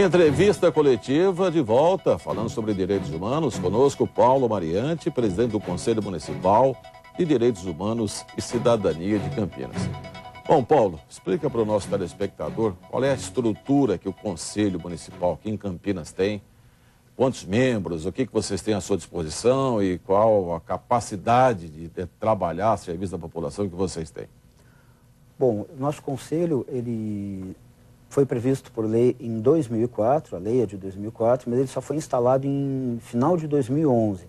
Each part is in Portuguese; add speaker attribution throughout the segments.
Speaker 1: Entrevista coletiva de volta, falando sobre direitos humanos. Conosco, Paulo Mariante, presidente do Conselho Municipal de Direitos Humanos e Cidadania de Campinas. Bom, Paulo, explica para o nosso telespectador qual é a estrutura que o Conselho Municipal aqui em Campinas tem, quantos membros, o que vocês têm à sua disposição e qual a capacidade de trabalhar a serviço da população que vocês têm.
Speaker 2: Bom, nosso Conselho, ele foi previsto por lei em 2004, a lei é de 2004, mas ele só foi instalado em final de 2011.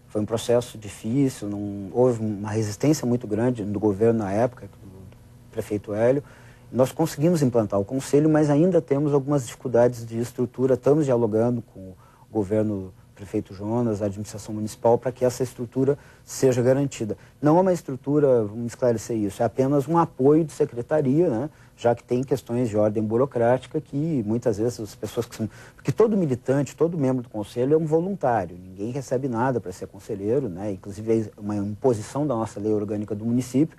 Speaker 2: Foi um processo difícil, houve uma resistência muito grande do governo na época, do prefeito Hélio. Nós conseguimos implantar o Conselho, mas ainda temos algumas dificuldades de estrutura. Estamos dialogando com o governo, prefeito Jonas, a administração municipal, para que essa estrutura seja garantida. Não é uma estrutura, vamos esclarecer isso, é apenas um apoio de secretaria, né? Já que tem questões de ordem burocrática que muitas vezes as pessoas que são... Porque todo militante, todo membro do conselho é um voluntário, ninguém recebe nada para ser conselheiro, né? Inclusive é uma imposição da nossa lei orgânica do município.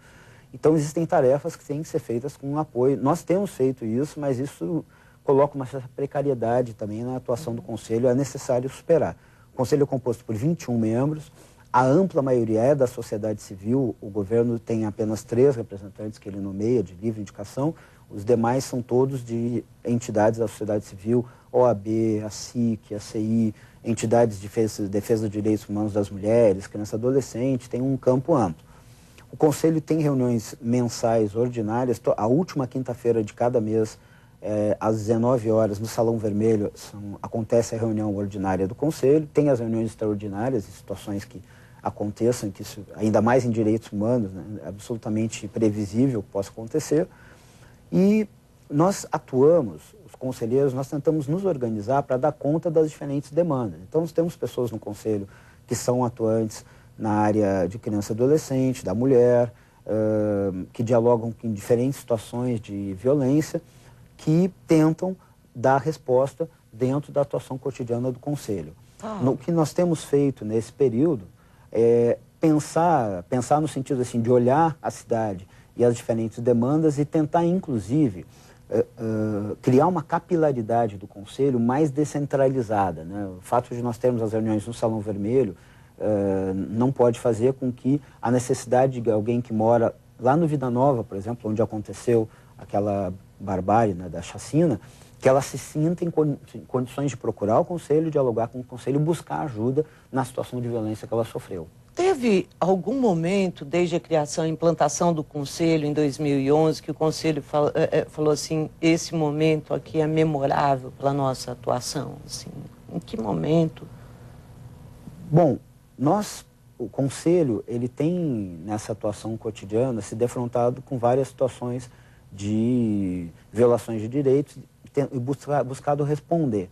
Speaker 2: Então existem tarefas que têm que ser feitas com apoio. Nós temos feito isso, mas isso coloca uma certa precariedade também na atuação do conselho, é necessário superar. O conselho é composto por 21 membros, a ampla maioria é da sociedade civil, o governo tem apenas 3 representantes que ele nomeia de livre indicação, os demais são todos de entidades da sociedade civil, OAB, a SIC, a CI, entidades de defesa dos direitos humanos das mulheres, criança e adolescente, tem um campo amplo. O conselho tem reuniões mensais ordinárias, a última quinta-feira de cada mês, às 19 horas, no Salão Vermelho, acontece a reunião ordinária do Conselho, tem as reuniões extraordinárias, em situações que aconteçam, que isso, ainda mais em direitos humanos, né, é absolutamente previsível que possa acontecer. E nós atuamos, os conselheiros, nós tentamos nos organizar para dar conta das diferentes demandas. Então, nós temos pessoas no Conselho que são atuantes na área de criança e adolescente, da mulher, que dialogam em diferentes situações de violência, que tentam dar resposta dentro da atuação cotidiana do Conselho. O que nós temos feito nesse período é pensar no sentido assim, de olhar a cidade e as diferentes demandas e tentar, inclusive, criar uma capilaridade do Conselho mais descentralizada, né? O fato de nós termos as reuniões no Salão Vermelho não pode fazer com que a necessidade de alguém que mora lá no Vida Nova, por exemplo, onde aconteceu aquela barbárie, né, da chacina, que ela se sinta em condições de procurar o Conselho, dialogar com o Conselho e buscar ajuda na situação de violência que ela sofreu.
Speaker 3: Teve algum momento, desde a criação e implantação do Conselho em 2011, que o Conselho falou assim, esse momento aqui é memorável pela nossa atuação? Assim, em que momento?
Speaker 2: Bom, o Conselho, ele tem, nessa atuação cotidiana, se defrontado com várias situações de violações de direitos e buscado responder.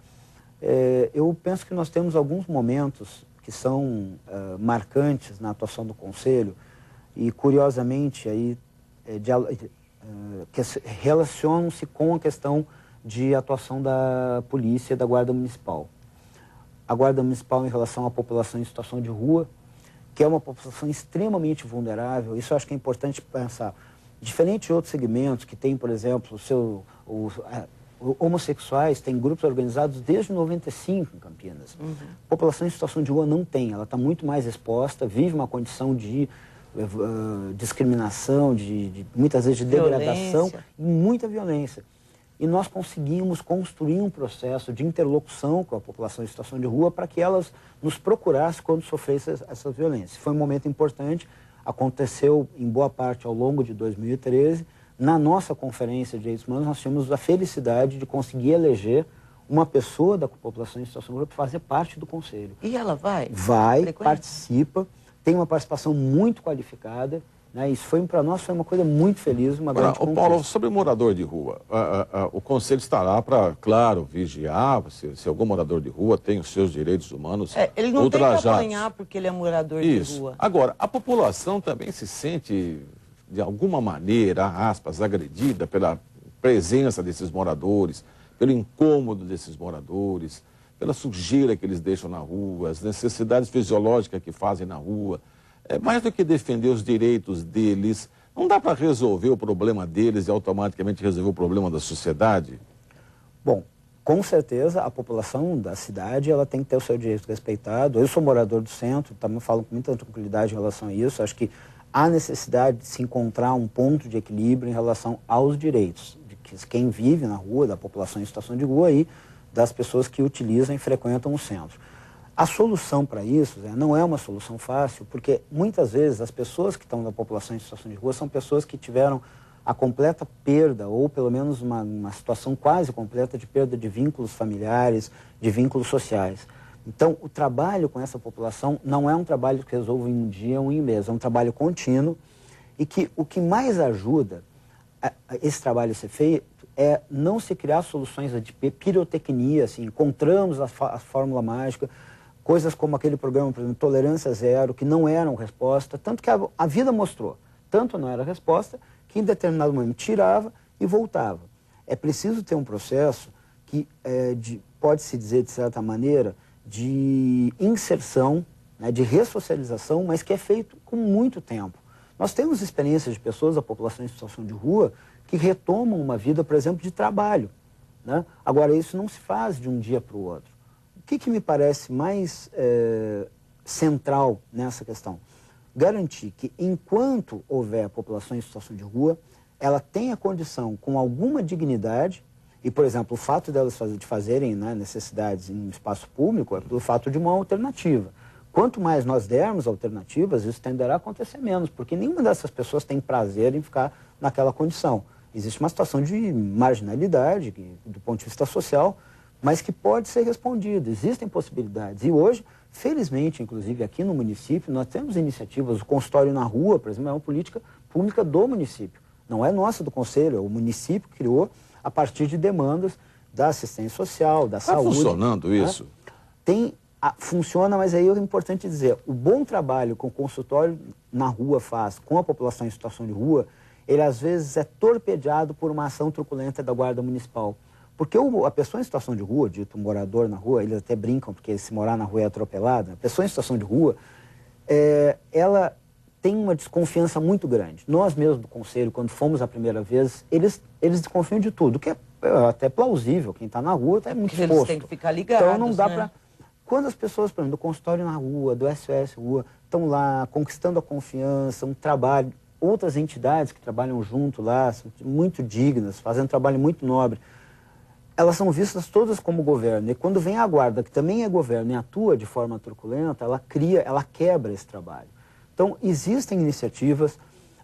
Speaker 2: Eu penso que nós temos alguns momentos que são marcantes na atuação do Conselho e, curiosamente, aí, que relacionam-se com a questão de atuação da polícia e da Guarda Municipal. A Guarda Municipal em relação à população em situação de rua, que é uma população extremamente vulnerável, isso eu acho que é importante pensar. Diferente de outros segmentos que tem, por exemplo, homossexuais, tem grupos organizados desde 95 em Campinas. A população em situação de rua não tem, ela está muito mais exposta, vive uma condição de discriminação, muitas vezes de degradação e muita violência. E nós conseguimos construir um processo de interlocução com a população em situação de rua para que elas nos procurassem quando sofressem essa violência. Foi um momento importante, aconteceu em boa parte ao longo de 2013. Na nossa conferência de direitos humanos, nós tivemos a felicidade de conseguir eleger uma pessoa da população em situação de rua para fazer parte do Conselho.
Speaker 3: E ela vai?
Speaker 2: Vai, participa, tem uma participação muito qualificada, né? Isso para nós foi uma coisa muito feliz, uma grande conquista.
Speaker 1: Paulo, sobre morador de rua, o Conselho estará para, claro, vigiar se algum morador de rua tem os seus direitos humanos ultrajados.
Speaker 3: Ele não tem que apanhar porque ele é morador de rua.
Speaker 1: Agora, a população também se sente, de alguma maneira, aspas, agredida pela presença desses moradores, pelo incômodo desses moradores, pela sujeira que eles deixam na rua, as necessidades fisiológicas que fazem na rua. Mais do que defender os direitos deles, não dá para resolver o problema deles e automaticamente resolver o problema da sociedade?
Speaker 2: Bom, Com certeza, a população da cidade ela tem que ter o seu direito respeitado. Eu sou morador do centro, também falo com muita tranquilidade em relação a isso. Acho que há necessidade de se encontrar um ponto de equilíbrio em relação aos direitos de quem vive na rua, da população em situação de rua e das pessoas que utilizam e frequentam o centro. A solução para isso não é uma solução fácil, porque muitas vezes as pessoas que estão na população em situação de rua são pessoas que tiveram a completa perda, ou pelo menos uma situação quase completa de perda de vínculos familiares, de vínculos sociais. Então, o trabalho com essa população não é um trabalho que resolve em um dia ou em um mês, é um trabalho contínuo e que o que mais ajuda esse trabalho a ser feito é não se criar soluções de pirotecnia, assim, encontramos a fórmula mágica, coisas como aquele programa, por exemplo, Tolerância Zero, que não eram resposta, tanto que a vida mostrou, tanto não era resposta, que em determinado momento tirava e voltava. É preciso ter um processo que pode-se dizer, de certa maneira, de inserção, né, de ressocialização, mas que é feito com muito tempo. Nós temos experiências de pessoas da população em situação de rua que retomam uma vida, por exemplo, de trabalho, né? Agora, isso não se faz de um dia para o outro. O que me parece mais central nessa questão? Garantir que, enquanto houver população em situação de rua, ela tenha condição, com alguma dignidade, e, por exemplo, o fato delas fazerem, né, necessidades em espaço público é pelo fato de uma alternativa. Quanto mais nós dermos alternativas, isso tenderá a acontecer menos, porque nenhuma dessas pessoas tem prazer em ficar naquela condição. Existe uma situação de marginalidade, do ponto de vista social, mas que pode ser respondida. Existem possibilidades. E hoje, felizmente, inclusive aqui no município, nós temos iniciativas. O consultório na rua, por exemplo, é uma política pública do município. Não é nossa do conselho, é o município que criou a partir de demandas da assistência social, da saúde.
Speaker 1: Está funcionando isso?
Speaker 2: Funciona, mas aí é importante dizer, o bom trabalho que o consultório na rua faz com a população em situação de rua, ele às vezes é torpedeado por uma ação truculenta da Guarda Municipal. Porque a pessoa em situação de rua, dito morador na rua, eles até brincam, porque se morar na rua é atropelada, a pessoa em situação de rua, ela tem uma desconfiança muito grande. Nós mesmos do Conselho, quando fomos a primeira vez, eles desconfiam de tudo, que é até plausível, quem está na rua está muito exposto.
Speaker 3: Eles têm que ficar ligados,
Speaker 2: então não dá
Speaker 3: né?
Speaker 2: para... Quando as pessoas, por exemplo, do consultório na rua, do SOS Rua, estão lá conquistando a confiança, um trabalho, outras entidades que trabalham junto lá, são muito dignas, fazendo um trabalho muito nobre, elas são vistas todas como governo. E quando vem a guarda, que também é governo e atua de forma truculenta, ela quebra esse trabalho. Então, existem iniciativas.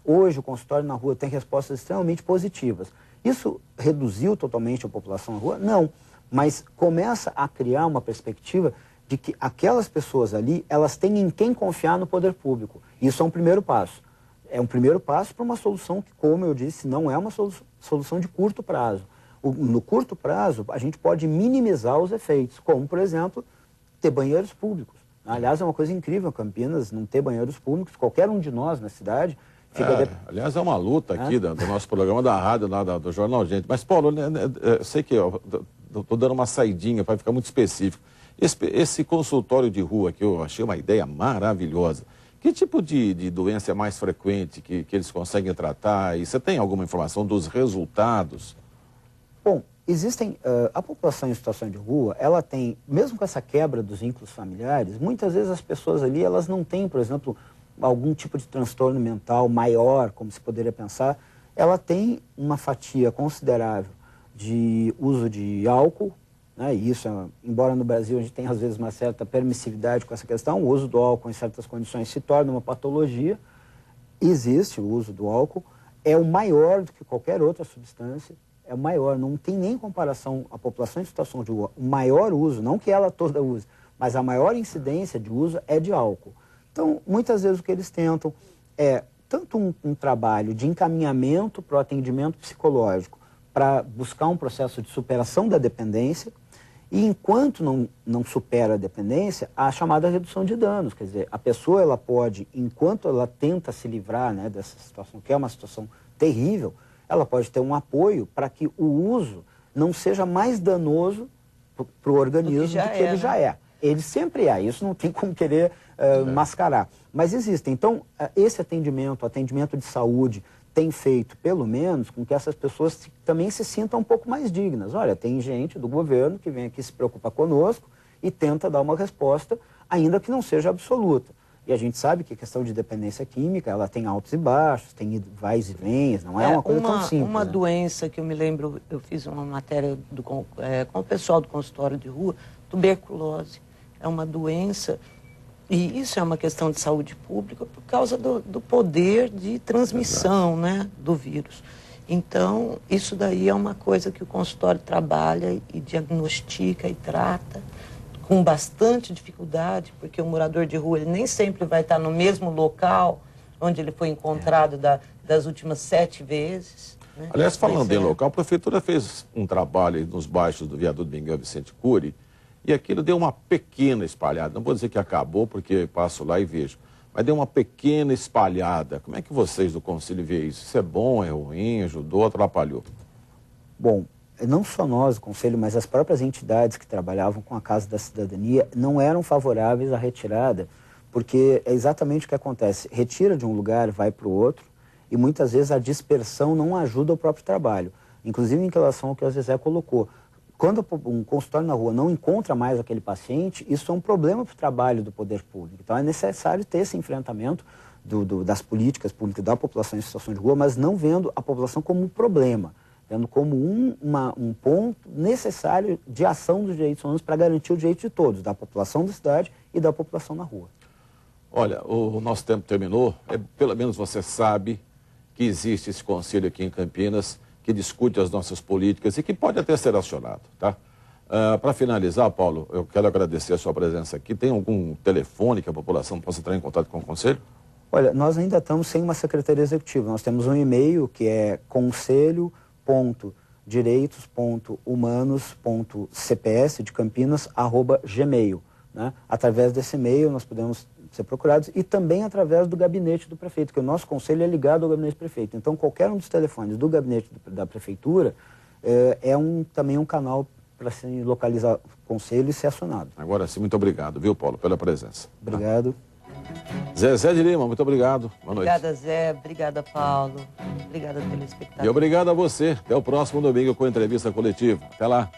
Speaker 2: Hoje, o consultório na rua tem respostas extremamente positivas. Isso reduziu totalmente a população na rua? Não. Mas começa a criar uma perspectiva de que aquelas pessoas ali, elas têm em quem confiar no poder público. Isso é um primeiro passo. É um primeiro passo para uma solução que, como eu disse, não é uma solução de curto prazo. No curto prazo, a gente pode minimizar os efeitos, como, por exemplo, ter banheiros públicos. Aliás, é uma coisa incrível, Campinas, não ter banheiros públicos. Qualquer um de nós na cidade fica...
Speaker 1: Aliás, é uma luta aqui do nosso programa da rádio, do Jornal Gente. Mas, Paulo, eu sei que estou dando uma saidinha para ficar muito específico. Esse consultório de rua que eu achei uma ideia maravilhosa. Que tipo de doença é mais frequente que eles conseguem tratar? E você tem alguma informação dos resultados?
Speaker 2: Bom, existem... a população em situação de rua, ela tem, mesmo com essa quebra dos vínculos familiares, muitas vezes as pessoas ali, elas não têm, por exemplo, algum tipo de transtorno mental maior, como se poderia pensar. Ela tem uma fatia considerável de uso de álcool, né? E isso, embora no Brasil a gente tenha às vezes uma certa permissividade com essa questão, o uso do álcool em certas condições se torna uma patologia. Existe o uso do álcool, é o maior do que qualquer outra substância, é o maior, não tem nem comparação a população em situação de rua. O maior uso, não que ela toda use, mas a maior incidência de uso é de álcool. Então, muitas vezes o que eles tentam é tanto um trabalho de encaminhamento para o atendimento psicológico, para buscar um processo de superação da dependência, e enquanto não supera a dependência, a chamada redução de danos. Quer dizer, a pessoa ela pode, enquanto ela tenta se livrar, né, dessa situação, que é uma situação terrível, ela pode ter um apoio para que o uso não seja mais danoso para o organismo do que ele já é. Ele sempre é, isso não tem como querer mascarar. Mas existe. Então, esse atendimento de saúde, tem feito, pelo menos, com que essas pessoas também se sintam um pouco mais dignas. Olha, tem gente do governo que vem aqui se preocupar conosco e tenta dar uma resposta, ainda que não seja absoluta. E a gente sabe que a questão de dependência química, ela tem altos e baixos, tem vais e vens, não é uma coisa tão simples.
Speaker 3: Uma
Speaker 2: né?
Speaker 3: doença que eu me lembro, eu fiz uma matéria com o pessoal do consultório de rua, tuberculose. É uma doença, e isso é uma questão de saúde pública por causa do poder de transmissão, né, do vírus. Então, isso daí é uma coisa que o consultório trabalha e diagnostica e trata com bastante dificuldade, porque o morador de rua ele nem sempre vai estar no mesmo local onde ele foi encontrado das últimas 7 vezes. Né?
Speaker 1: Aliás, falando em local, a prefeitura fez um trabalho aí nos baixos do viaduto Miguel Vicente Cury, e aquilo deu uma pequena espalhada. Não vou dizer que acabou, porque passo lá e vejo, mas deu uma pequena espalhada. Como é que vocês do Conselho veem isso? Isso é bom, é ruim, ajudou, atrapalhou?
Speaker 2: Bom, não só nós, o Conselho, mas as próprias entidades que trabalhavam com a Casa da Cidadania não eram favoráveis à retirada, porque é exatamente o que acontece. Retira de um lugar, vai para o outro, e muitas vezes a dispersão não ajuda o próprio trabalho. Inclusive em relação ao que o Zezé colocou. Quando um consultório na rua não encontra mais aquele paciente, isso é um problema para o trabalho do poder público. Então é necessário ter esse enfrentamento das políticas públicas da população em situação de rua, mas não vendo a população como um problema, vendo como um ponto necessário de ação dos direitos humanos para garantir o direito de todos, da população da cidade e da população na rua.
Speaker 1: Olha, o nosso tempo terminou. Pelo menos você sabe que existe esse conselho aqui em Campinas que discute as nossas políticas e que pode até ser acionado, tá? Para finalizar, Paulo, eu quero agradecer a sua presença aqui. Tem algum telefone que a população possa entrar em contato com o Conselho?
Speaker 2: Olha, nós ainda estamos sem uma secretaria executiva. Nós temos um e-mail que é conselho.direitos.humanos.cps de Campinas@gmail, né? Através desse e-mail nós podemos ser procurados e também através do gabinete do prefeito, que o nosso conselho é ligado ao gabinete do prefeito. Então, qualquer um dos telefones do gabinete da prefeitura também um canal para se localizar o conselho e ser acionado.
Speaker 1: Agora sim, muito obrigado, viu, Paulo, pela presença.
Speaker 2: Obrigado.
Speaker 1: Zezé de Lima, muito obrigado. Boa noite.
Speaker 3: Obrigada, Zé. Obrigada, Paulo. Obrigada, telespectador.
Speaker 1: E obrigado a você. Até o próximo domingo com a entrevista coletiva. Até lá.